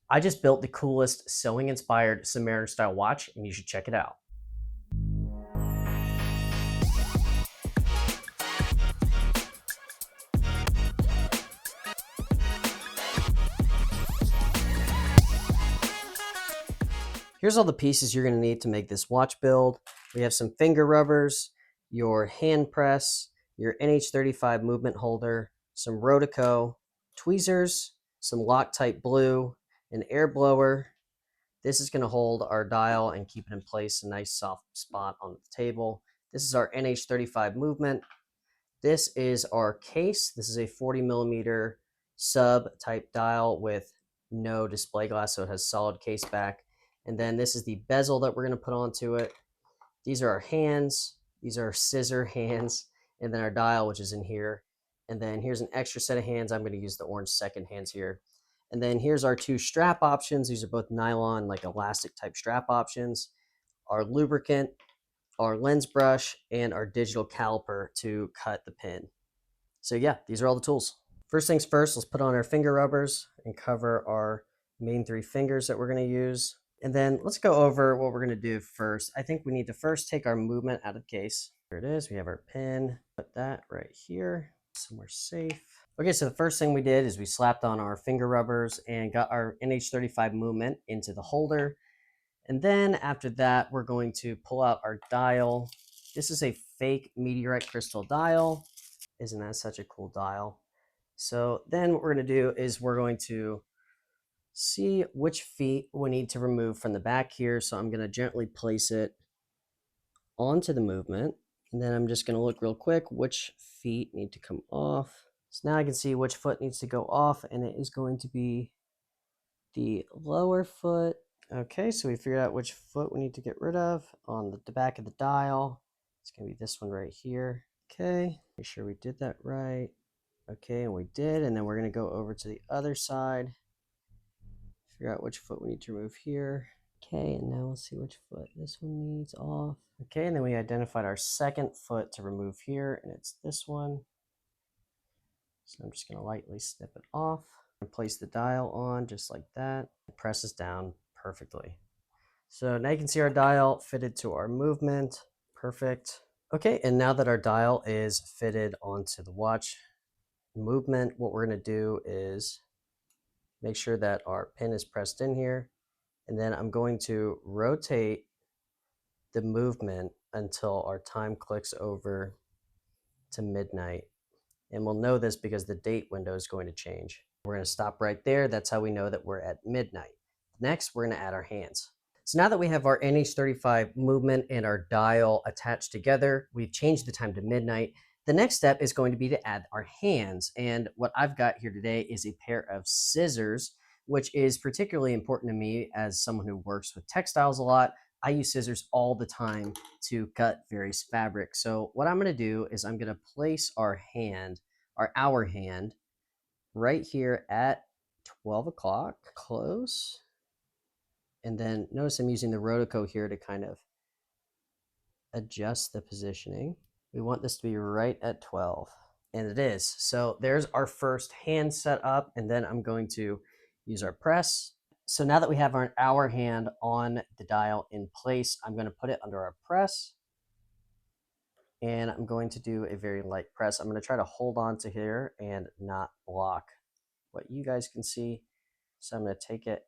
I just built the coolest sewing inspired submariner style watch and you should check it out. Here's all the pieces you're going to need to make this watch build. We have some finger rubbers, your hand press, your NH35 movement holder, some Rotico, tweezers, some Loctite blue, an air blower. This is going to hold our dial and keep it in place, a nice soft spot on the table. This is our NH35 movement. This is our case. This is a 40 millimeter sub type dial with no display glass, so it has solid case back. And then this is the bezel that we're going to put onto it. These are our hands. These are scissor hands. And then our dial, which is in here. And then here's an extra set of hands. I'm going to use the orange second hands here. And then here's our two strap options. These are both nylon, like elastic type strap options. Our lubricant, our lens brush, and our digital caliper to cut the pin. So yeah, these are all the tools. First things first, let's put on our finger rubbers and cover our main three fingers that we're going to use. And then let's go over what we're going to do first. I think we need to first take our movement out of the case. Here it is. We have our pin. Put that right here, somewhere safe. Okay, so the first thing we did is we slapped on our finger rubbers and got our NH35 movement into the holder. And then after that, we're going to pull out our dial. This is a fake meteorite crystal dial. Isn't that such a cool dial? So then what we're going to do is we're going to see which feet we need to remove from the back here. So I'm going to gently place it onto the movement. And then I'm just going to look real quick which feet need to come off. So now I can see which foot needs to go off, and it is going to be the lower foot. Okay, so we figured out which foot we need to get rid of on the back of the dial. It's going to be this one right here. Okay, make sure we did that right. Okay, and we did, and then we're going to go over to the other side. Figure out which foot we need to remove here. Okay, and now we'll see which foot this one needs off. Okay, and then we identified our second foot to remove here, and it's this one. So I'm just going to lightly snip it off. And place the dial on just like that. It presses down perfectly. So now you can see our dial fitted to our movement. Perfect. Okay, and now that our dial is fitted onto the watch movement, what we're going to do is make sure that our pin is pressed in here. And then I'm going to rotate the movement until our time clicks over to midnight. And we'll know this because the date window is going to change. We're going to stop right there. That's how we know that we're at midnight. Next, we're going to add our hands. So now that we have our NH35 movement and our dial attached together, we've changed the time to midnight. The next step is going to be to add our hands. And what I've got here today is a pair of scissors, which is particularly important to me as someone who works with textiles a lot. I use scissors all the time to cut various fabrics. So what I'm going to do is I'm going to place our hand, our hour hand, right here at 12 o'clock, close. And then notice I'm using the Rotico here to kind of adjust the positioning. We want this to be right at 12. And it is. So there's our first hand set up. And then I'm going to use our press. So now that we have our hour hand on the dial in place, I'm going to put it under our press. And I'm going to do a very light press. I'm going to try to hold on to here and not block what you guys can see. So I'm going to take it,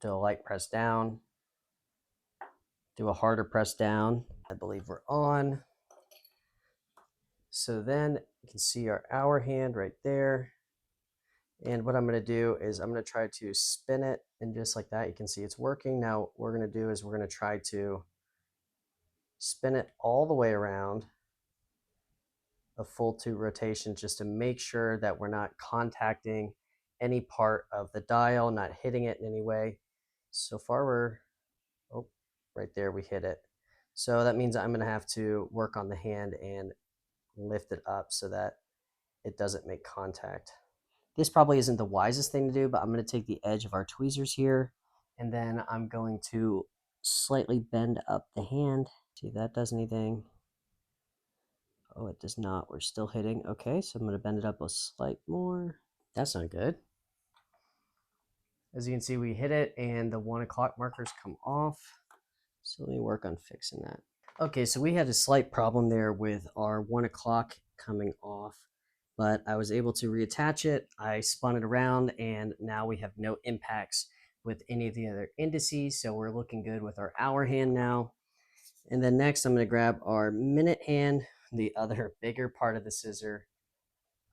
do a light press down, do a harder press down. I believe we're on. So then you can see our hour hand right there. And what I'm going to do is I'm going to try to spin it, and just like that, you can see it's working. Now what we're going to do is we're going to try to spin it all the way around a full 2 rotations just to make sure that we're not contacting any part of the dial, not hitting it in any way. So far we're, oh, right there we hit it. So that means I'm going to have to work on the hand and lift it up so that it doesn't make contact. This probably isn't the wisest thing to do, but I'm going to take the edge of our tweezers here, and then I'm going to slightly bend up the hand. See if that does anything. Oh, it does not. We're still hitting. Okay, so I'm going to bend it up a slight more. That's not good. As you can see, we hit it and the 1 o'clock markers come off. So let me work on fixing that. Okay, so we had a slight problem there with our 1 o'clock coming off, but I was able to reattach it. I spun it around and now we have no impacts with any of the other indices. So we're looking good with our hour hand now. And then next I'm going to grab our minute hand, the other bigger part of the scissor.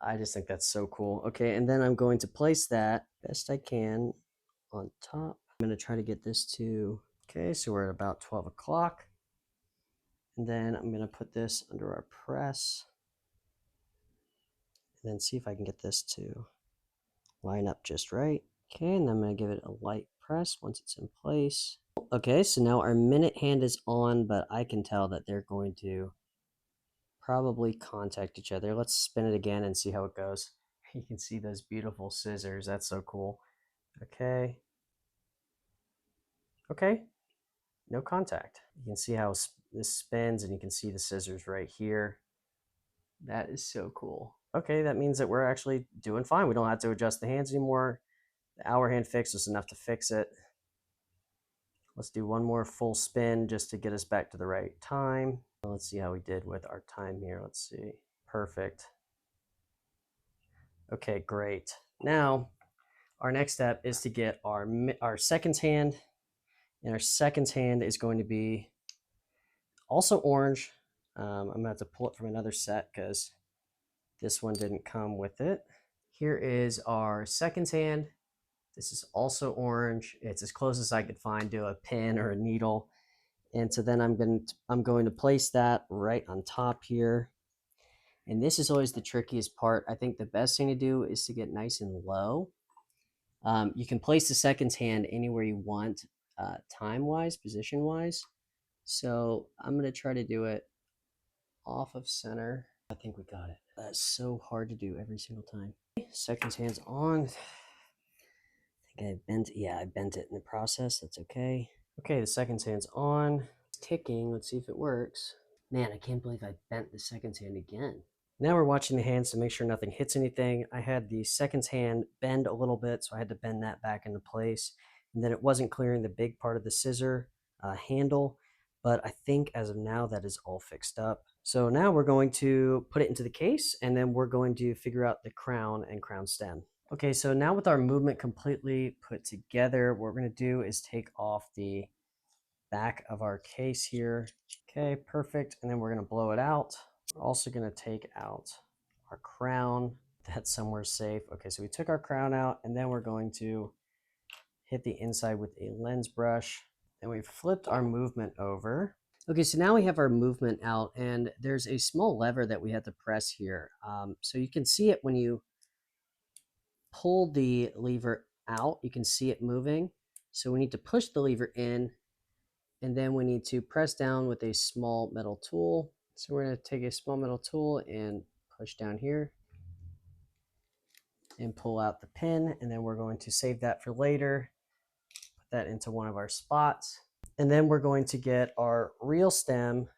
I just think that's so cool. Okay, and then I'm going to place that best I can on top. I'm going to try to get this to, okay, so we're at about 12 o'clock. And then I'm going to put this under our press and then see if I can get this to line up just right. Okay, and then I'm going to give it a light press once it's in place. Okay, so now our minute hand is on, but I can tell that they're going to probably contact each other. Let's spin it again and see how it goes. You can see those beautiful scissors. That's so cool. Okay. Okay. No contact. You can see how this spins and you can see the scissors right here. That is so cool. Okay, that means that we're actually doing fine. We don't have to adjust the hands anymore. The hour hand fix was enough to fix it. Let's do one more full spin just to get us back to the right time. Let's see how we did with our time here. Let's see. Perfect. Okay, great. Now, our next step is to get our seconds hand. And our seconds hand is going to be also orange. I'm going to have to pull it from another set because this one didn't come with it. Here is our seconds hand. This is also orange. It's as close as I could find to a pin or a needle. And so then I'm going to place that right on top here. And this is always the trickiest part. I think the best thing to do is to get nice and low. You can place the seconds hand anywhere you want, time-wise, position-wise. So I'm going to try to do it off of center. I think we got it. That's so hard to do every single time. Seconds hand's on. I think I bent it in the process. That's okay. Okay, the seconds hand's on. It's ticking. Let's see if it works. Man, I can't believe I bent the seconds hand again. Now we're watching the hands to make sure nothing hits anything. I had the seconds hand bend a little bit, so I had to bend that back into place. And then it wasn't clearing the big part of the scissor handle, but I think as of now that is all fixed up. So now we're going to put it into the case, and then we're going to figure out the crown and crown stem. Okay, so now with our movement completely put together, what we're going to do is take off the back of our case here. Okay, perfect. And then we're going to blow it out. We're also going to take out our crown. That's somewhere safe. Okay, so we took our crown out, and then we're going to hit the inside with a lens brush. And we flipped our movement over. Okay, so now we have our movement out, and there's a small lever that we have to press here. So you can see it when you pull the lever out, you can see it moving. So we need to push the lever in, and then we need to press down with a small metal tool. So we're going to take a small metal tool and push down here and pull out the pin, and then we're going to save that for later. Put that into one of our spots. And then we're going to get our real stem,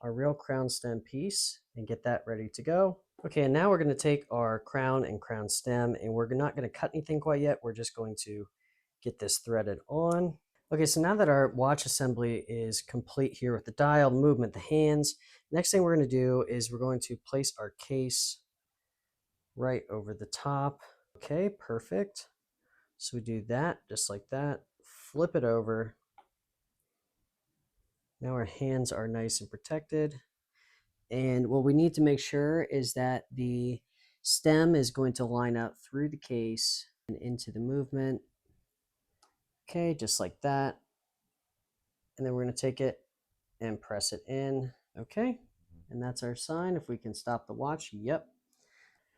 our real crown stem piece, and get that ready to go. Okay, and now we're going to take our crown and crown stem, and we're not going to cut anything quite yet. We're just going to get this threaded on. Okay, so now that our watch assembly is complete here with the dial, movement, the hands, next thing we're going to do is we're going to place our case right over the top. Okay, perfect. So we do that just like that, flip it over. Now our hands are nice and protected. And what we need to make sure is that the stem is going to line up through the case and into the movement. Okay, just like that. And then we're going to take it and press it in. Okay, and that's our sign. If we can stop the watch, yep.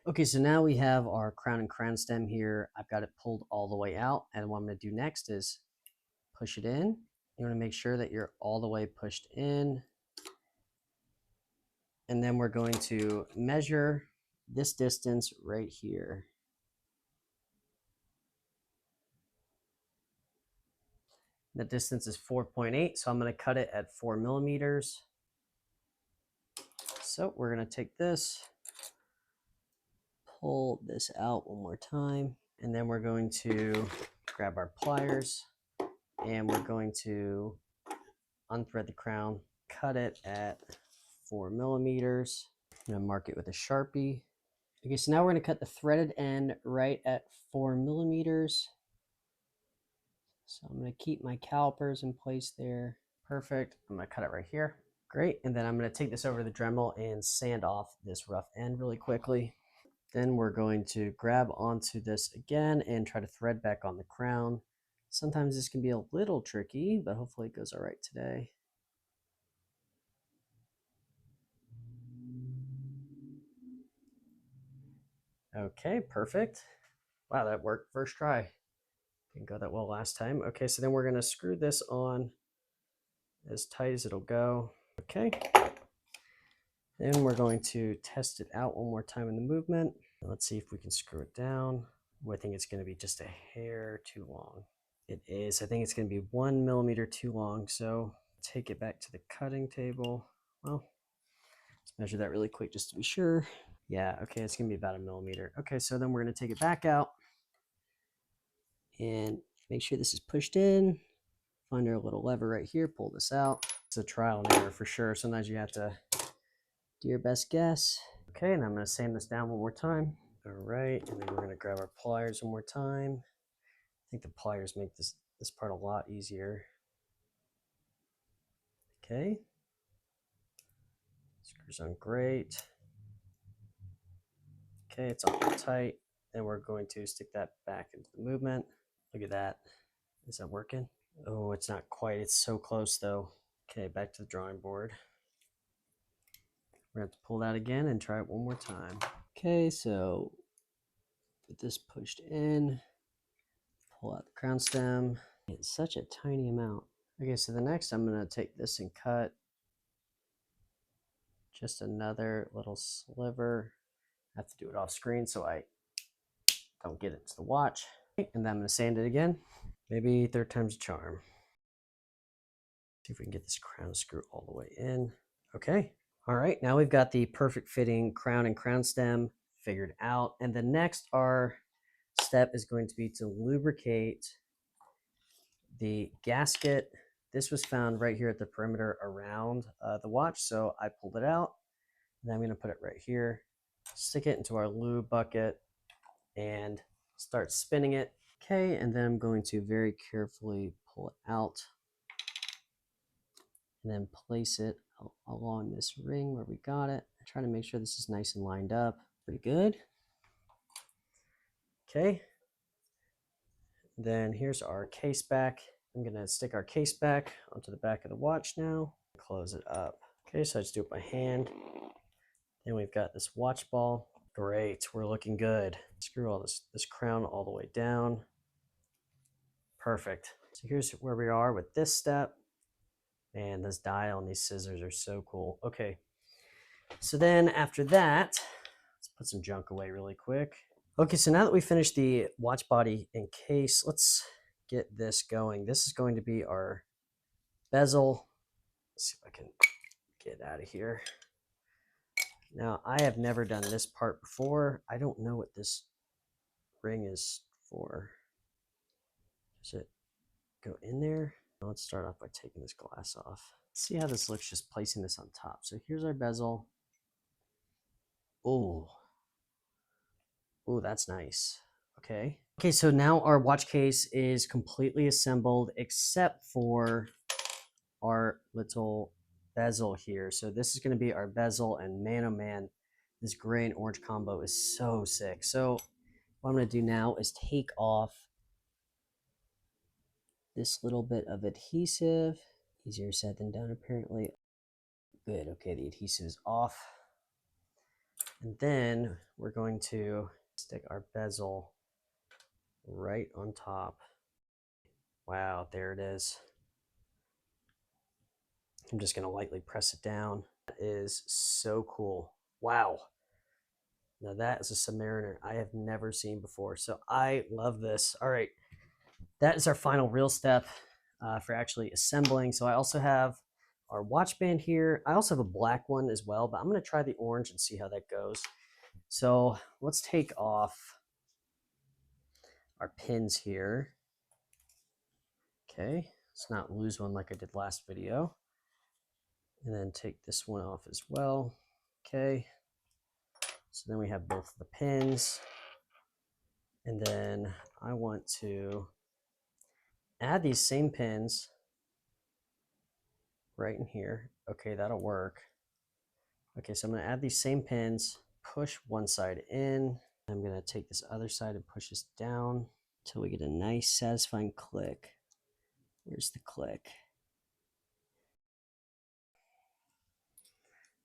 Okay, so now we have our crown and crown stem here. I've got it pulled all the way out. And what I'm going to do next is push it in. You want to make sure that you're all the way pushed in. And then we're going to measure this distance right here. The distance is 4.8, so I'm going to cut it at 4 millimeters. So we're going to take this, pull this out one more time, and then we're going to grab our pliers, and we're going to unthread the crown, cut it at 4 millimeters. I'm going to mark it with a Sharpie. Okay, so now we're going to cut the threaded end right at 4 millimeters. So I'm going to keep my calipers in place there. Perfect. I'm going to cut it right here. Great. And then I'm going to take this over to the Dremel and sand off this rough end really quickly. Then we're going to grab onto this again and try to thread back on the crown. Sometimes this can be a little tricky, but hopefully it goes all right today. Okay, perfect. Wow, that worked first try. Didn't go that well last time. Okay, so then we're going to screw this on as tight as it'll go. Okay. Then we're going to test it out one more time in the movement. Let's see if we can screw it down. I think it's going to be just a hair too long. It is. I think it's going to be 1 millimeter too long. So take it back to the cutting table. Well, let's measure that really quick just to be sure. Yeah, okay, it's going to be about 1 millimeter. Okay, so then we're going to take it back out and make sure this is pushed in. Find our little lever right here, pull this out. It's a trial and error for sure. Sometimes you have to do your best guess. Okay, and I'm going to sand this down one more time. All right, and then we're going to grab our pliers one more time. I think the pliers make this part a lot easier. Okay. Screws on great. Okay, it's on tight. Then we're going to stick that back into the movement. Look at that. Is that working? Oh, it's not quite. It's so close though. Okay, back to the drawing board. We're going to have to pull that again and try it one more time. Okay, so get this pushed in. Pull out the crown stem. It's such a tiny amount. Okay, so the next I'm going to take this and cut just another little sliver. I have to do it off screen so I don't get it into the watch. And then I'm going to sand it again. Maybe third time's a charm. See if we can get this crown screw all the way in. Okay. All right, now we've got the perfect fitting crown and crown stem figured out. And the next step is going to be to lubricate the gasket. This was found right here at the perimeter around the watch, so I pulled it out. And I'm going to put it right here, stick it into our lube bucket, and start spinning it. Okay, and then I'm going to very carefully pull it out and then place it along this ring where we got it. Try to make sure this is nice and lined up. Pretty good. Okay. Then here's our case back. I'm going to stick our case back onto the back of the watch now. Close it up. Okay, so I just do it by hand. Then we've got this watch ball. Great, we're looking good. Screw all this crown all the way down. Perfect. So here's where we are with this step. And this dial and these scissors are so cool. Okay, so then after that, let's put some junk away really quick. Okay, so now that we finished the watch body and case, let's get this going. This is going to be our bezel. Let's see if I can get out of here. Now, I have never done this part before. I don't know what this ring is for. Does it go in there? Let's start off by taking this glass off. Let's see how this looks just placing this on top. So here's our bezel. Oh, that's nice. Okay. Okay, so now our watch case is completely assembled except for our little bezel here. So this is going to be our bezel, and man, oh man, this gray and orange combo is so sick. So what I'm going to do now is take off this little bit of adhesive. Easier said than done, apparently. Good. Okay, the adhesive is off. And then we're going to stick our bezel right on top. Wow, there it is. I'm just going to lightly press it down. That is so cool. Wow. Now that is a submariner I have never seen before. So I love this. All right. That is our final real step for actually assembling. So I also have our watch band here. I also have a black one as well, but I'm going to try the orange and see how that goes. So let's take off our pins here. Okay, let's not lose one like I did last video. And then take this one off as well. Okay, so then we have both the pins. And then I want to add these same pins right in here. Okay, that'll work. Okay, so I'm gonna add these same pins, push one side in. I'm gonna take this other side and push this down until we get a nice satisfying click. Where's the click?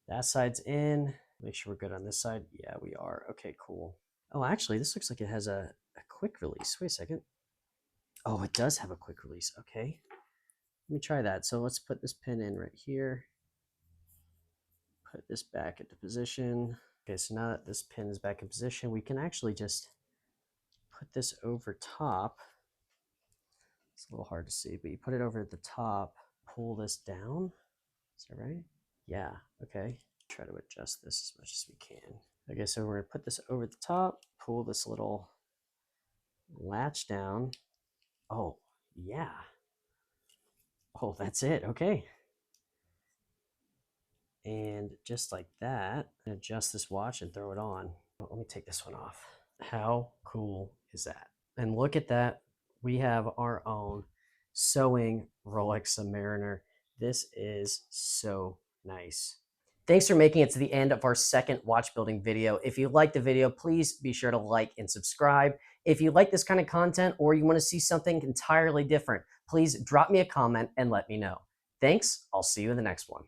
That side's in. Make sure we're good on this side. Yeah, we are. Okay, cool. Oh, actually, this looks like it has a quick release. Wait a second. Oh, it does have a quick release. Okay. Let me try that. So let's put this pin in right here. Put this back into position. Okay, so now that this pin is back in position, we can actually just put this over top. It's a little hard to see, but you put it over at the top, pull this down. Is that right? Yeah, okay. Try to adjust this as much as we can. Okay, so we're gonna put this over the top, pull this little latch down. Oh, yeah. Oh, that's it, okay. And just like that, adjust this watch and throw it on. Oh, let me take this one off. How cool is that? And look at that. We have our own sewing Rolex Submariner. This is so nice. Thanks for making it to the end of our second watch building video. If you liked the video, please be sure to like and subscribe. If you like this kind of content or you want to see something entirely different, please drop me a comment and let me know. Thanks. I'll see you in the next one.